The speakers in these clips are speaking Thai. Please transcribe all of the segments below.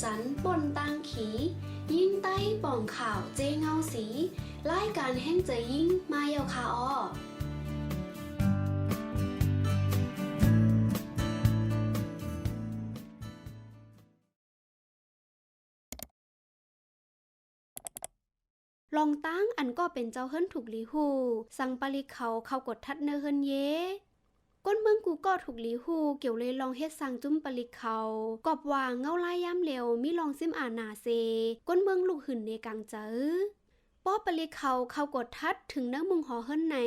จันปนตังขียิ่งใต้ป่องข่าวเจเงาสีรายการแห่งใจยิ่งมาเยาคาอ้อลองตั้งอันก็เป็นเจ้าเฮิรนถูกลีหูสั่งปลิเขากดทัดเนเฮิรนเยก้นเมืองกูก็ถูกลีหูเกี่ยวเลยลองเฮ็ดสั่งจุ้มปลิเขากอบวางเงาลายย่ำเร็วมีลองซิมอานาเซก้นเมืองลูกหื่นในกลางเจอป้อปลิเขากดทัดถึงเนื้อมุงหอเฮิรนใน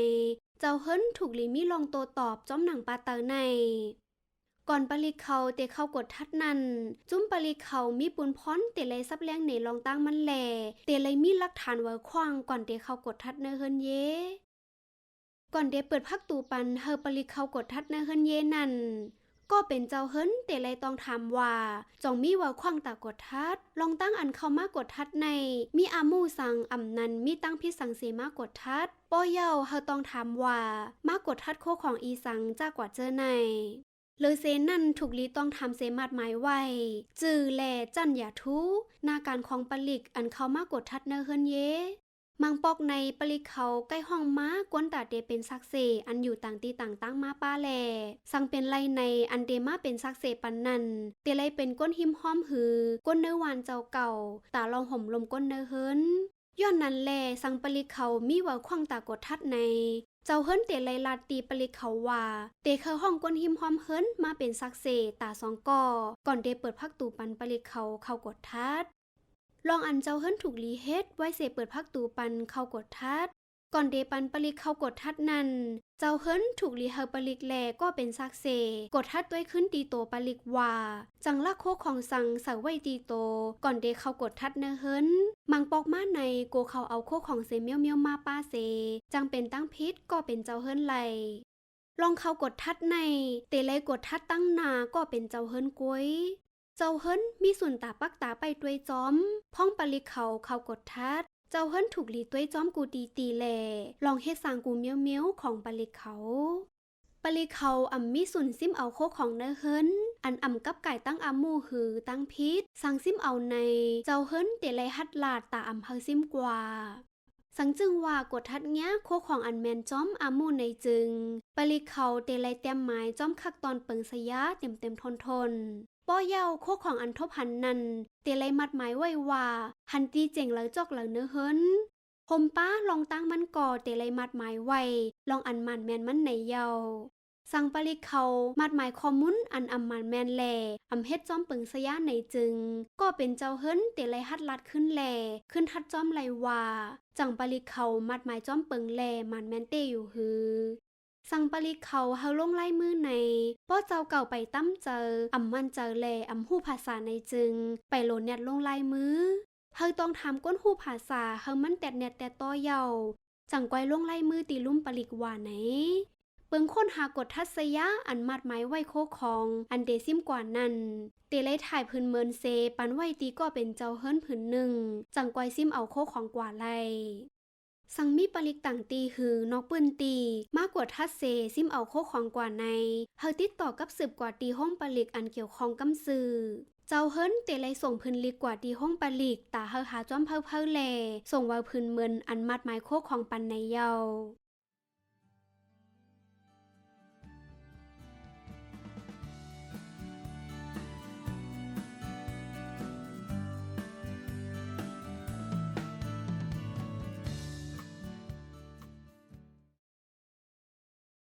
เจ้าเฮิรนถูกลีมีลองโตตอบจ้อมหนังปาเตอในก่อนปลิเขาเตะเข้ากดทัดนั่นจุ้มปลิเขามีปุนพ้อนเตะเลยซับแรงในลองตั้งมันแหล่เตะเลยมีหลักฐานไว้ขวางก่อนเตะเข้ากดทัดเนเฮิรนเยก่อนเดเปิดพักตูปันเฮอปลิเขากดทัดเนเฮิรนเยนั่นก็เป็นเจ้าเฮิรนเตะเลยต้องถามว่าจองมีว่าขวางตากดทัดลองตั้งอันเข้ามากดทัดในมีอามูสังอ่ำนันมีตั้งพิสังเสมากดทัดป้อเยาเฮอต้องถามว่ามากดทัดโคของอีสังจากกว่าเจอในเลยเซนั่นถูกลีต้องทำเซมัดหมายไว้จือแลจันอย่าทุหน้าการของปลิกอันเขามากดทัดเนเฮิรนเยมังปอกในปลิกเขาใกล้ห้องม้ากวนตาเดเป็นซักเซอันอยู่ต่างตีต่างตั้งมาป้าแลสั่งเป็นไรในอันเดมาเป็นซักเซปันนันเตไลเป็นก้นหิมห้อมหือก้นเนื้อวานเจ้าเก่าตาลองห่มลมก้นเนื้อเฮิรนย้อนนั้นแลสั่งปลิกเขามีว่าขวางตากดทัดในเจ้าเฮิรนเตไลลาตีปลิกเขาว่าเตเคอห้องก้นหิมห้อมเฮิรนมาเป็นซักเซตาสองก่อนเดเปิดพักตูปันปลิกเขากดทัดลองอันเจ้าเฮิรนถูกลีเฮ็ดไว้เสเปิดพักตูปันเขากดทัดก่อนเดปันปลิกเขากดทัดนั่นเจ้าเฮิรนถูกลีเฮอปลิกแลก็เป็นซักเซกดทัดด้วยขึ้นตีโตปลิกว่าจังลักโคของสังใส่ไว้ตีโตก่อนเดเขากดทัดเนเฮิรนมังปอกมาในโกเขาเอาโคของเซเมียวมาป้าเซจังเป็นตั้งพิษก็เป็นเจ้าเฮิรนไหลลองเขากดทัดในเตเลยกดทัดตั้งนาก็เป็นเจ้าเฮิรนก้วยเจ้าเฮิรนมีส่วนตาปักตาไปด้วยจอมพ้องปลิกเขากดทัดเจ้าเฮิรนถูกลีด้วยจอมกูตีแลลองเฮ็ดสร้างกูเมียวของปลิกเขาอ่ำมีส่วนซิมเอาโคของเนเฮิรนอันอ่ำกับไก่ตั้งอามูหือตั้งพิษสั่งซิมเอาในเจ้าเฮิรนเตไลฮัดลาดตาอ่ำเฮาซิมกว่าสังจึงว่ากดทัดเงี้ยโคของอันแมนจอมอามูในจึงปลิกเขาเตไลเต็มหมายจอมคักตอนเปิงสยะเต็มทนป้อเยาโคของอันทบหันนันเตไลมัดหมายไว้ว่าหันตีเจ๋งแล้วจอกแล้วเนเฮิรนคมป้าลองตั้งมันก่อเตไลมัดหมายไว้ลองอันมันแมนมันในเยาสั่งปลิกเขามัดหมายคอมุนอันอำมันแมนแลอำเฮ็ดจอมเปิงสยะในจึงก็เป็นเจ้าเฮิรนเตไลฮัดลัดขึ้นแลขึ้นทัดจอมไลว่าจังปลิกเขามัดหมายจอมเปิงแลมันแมนเตอยู่ฮือสั่งปลิกเขาเฮาลงไล่มือในป้อเจ้าเก่าไปตั้มเจออำมันเจอแลอำหู้ภาษาในจึงไปโหลดเน็ตลงไล่มือเฮาต้องทำก้นหู้ภาษาเฮามันแตดเน็ตแต่ต้อเยาจังก้อยลงไล่มือตีลุ่มปลิกว่าไหนเปิงค้นหากดทัศยะอันมัดไม้ไว้โคของอันเดซิมกว่านั้นเตไลถ่ายพื้นเมินเซปันไว้ตีก็เป็นเจ้าเฮิรนผืนหนึ่งจังก้อยซิมเอาโคของกว่าไลสังมีปลิกต่างตีหือนอกปืนตีมากกว่าทัศเซซิมเอาโคของกว่าในเฮาติดต่อกับ10กว่าตีห้องปลิกอันเกี่ยวข้องกำซือเจ้าเฮิรนเตไลส่งพื้นลิกกว่าตีห้องปลิกตาเฮาหาจ้อมเพิ่แลส่งว่าพื้นเมินอันมัดไม้โคของปันในเยา